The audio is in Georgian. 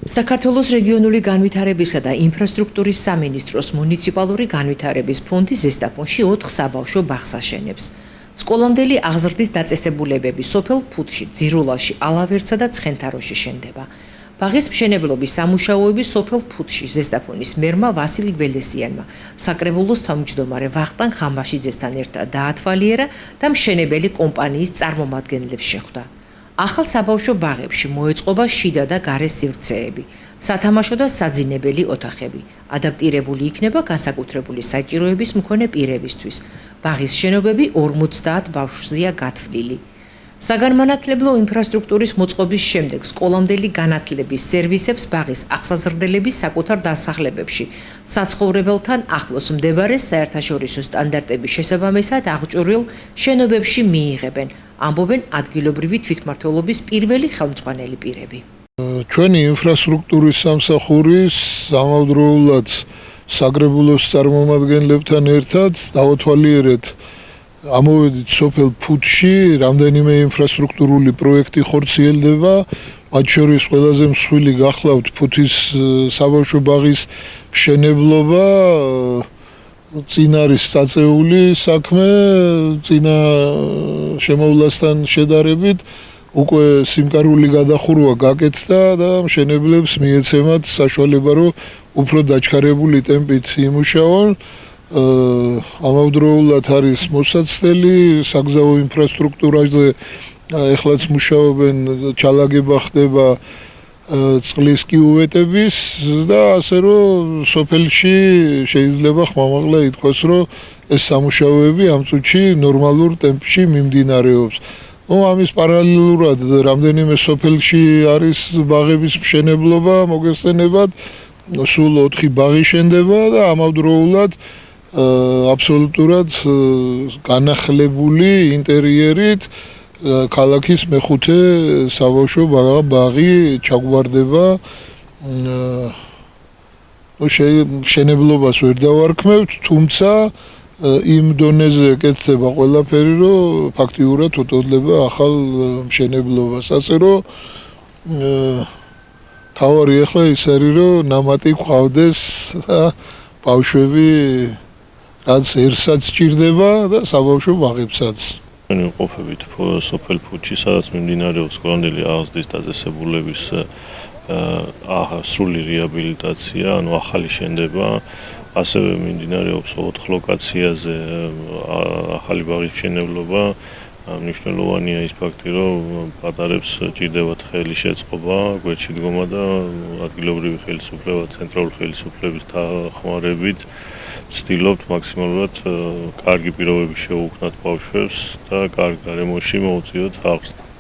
საქართველოს რეგიონული განვითარებისა და ინფრასტრუქტურის სამინისტროს მუნიციპალური განვითარების ფონდი ზესტაფონში 4 საბავშვო ბაღს აშენებს. სკოლამდელი აღზრდის დაწესებულებები სოფელ ფუთში, ძირულაში, ალავერცსა და ცხენთაროში შენდება. ბაღის მშენებლობის სამუშაოები სოფელ ფუთში ზესტაფონის მერმა ვასილ ველესიანმა, საკრებულოს თავმჯდომარე ვახტანგ ხამბაშიძესთან ერთად დაათვალიერა და მშენებელი კომპანიის წარმომადგენლებს შეხვდა. ახალ საბავშვო ბაღებში მოეწყობა შიდა და გარე სივრცეები, სათამაშო და საძინებელი ოთახები. ადაპტირებული იქნება განსაკუთრებული საჭიროების მქონე პირებისთვის. ბაღის შენობები 50 ბავშვზეა გათვლილი. საგანმანათლებლო ინფრასტრუქტურის მოწყობის შემდეგ სკოლამდელი განათლების სერვისებს ბაღის აღსაზრდელების საკუთარ დასახლებებში, საცხოვრებელთან ახლოს მდებარე საერთაშორისო სტანდარტების შესაბამისად აღჭურვილ შენობებში მიიღებენ. ამბობენ ადგილობრივი თვითმმართველობის პირველი ხელმძღვანელი პირები. ჩვენი ინფრასტრუქტურის სამსახურის ამავდროულად საკრებულოს წარმომადგენლებთან ერთად დავათვალიერეთ ამოვედით სოფელ ფუთში რამდენიმე ინფრასტრუქტურული პროექტი ხორციელდება, მათ შორის ყველაზე მსხვილი გახლავთ ფუთის საბავშვო ბაღის მშენებლობა. წინ არის წაწეული საქმე, წინა შემოვლასთან შედარებით უკვე სიმკარული გადახურვა გაკეთდა და მშენებლებს მიეცემათ საშუალება, რომ უფრო დაჩქარებული ტემპით იმუშაონ. ამავდროულად არის მოსაცდელი საგზაო ინფრასტრუქტურაზე ეხლაც მუშაობენ, ჩალაგება ხდება წყლის კიუვეტების და ასე რომ სოფელში შეიძლება ხმამაღლა ითქვას, რომ ეს სამუშაოები ამ წუთში ნორმალურ ტემპში მიმდინარეობს. ამის პარალელურად რამდენიმე სოფელში არის ბაღების მშენებლობა მოგესწენებათ, სულ 4 ბაღი შენდება და ამავდროულად აბსოლუტურად განახლებული ინტერიერით ქალაქის მეხუთე საბავშვო ბაღი ჩაგვარდება. მშენებლობას ვერ დავარქმევთ, თუმცა იმ დონეზე კეთდება ყველაფერი, რომ ფაქტიურად უტოლდება ახალ მშენებლობას. ასე რომ თავარი ახლა ის არის, რომ ნამატი გვყავდეს და ბავშვები რაც ერთსაც სჭირდება და საბავშვო ბაღებსაც. ყოფებით სოფელ ფუთში, სადაც მიმდინარეობს სკოლამდელი აღზრდის დაწესებულების სრული რეაბილიტაცია, ანუ ახალი შენდება. ასევე მიმდინარეობს 4 ლოკაციაზე ახალი ბაღის მშენებლობა. მნიშვნელოვანია ის ფაქტი, რომ პატარებს ჭირდებათ ხელი შეწყობა, გვერდში დგომა და ადგილობრივი ხელისუფლება, ცენტრალური ხელისუფლების დახმარებით ვცდილობთ მაქსიმალურად კარგი პირობები შევუქმნათ ბავშვებს და კარგ გარემოში მოუწიოთ აღზრდა.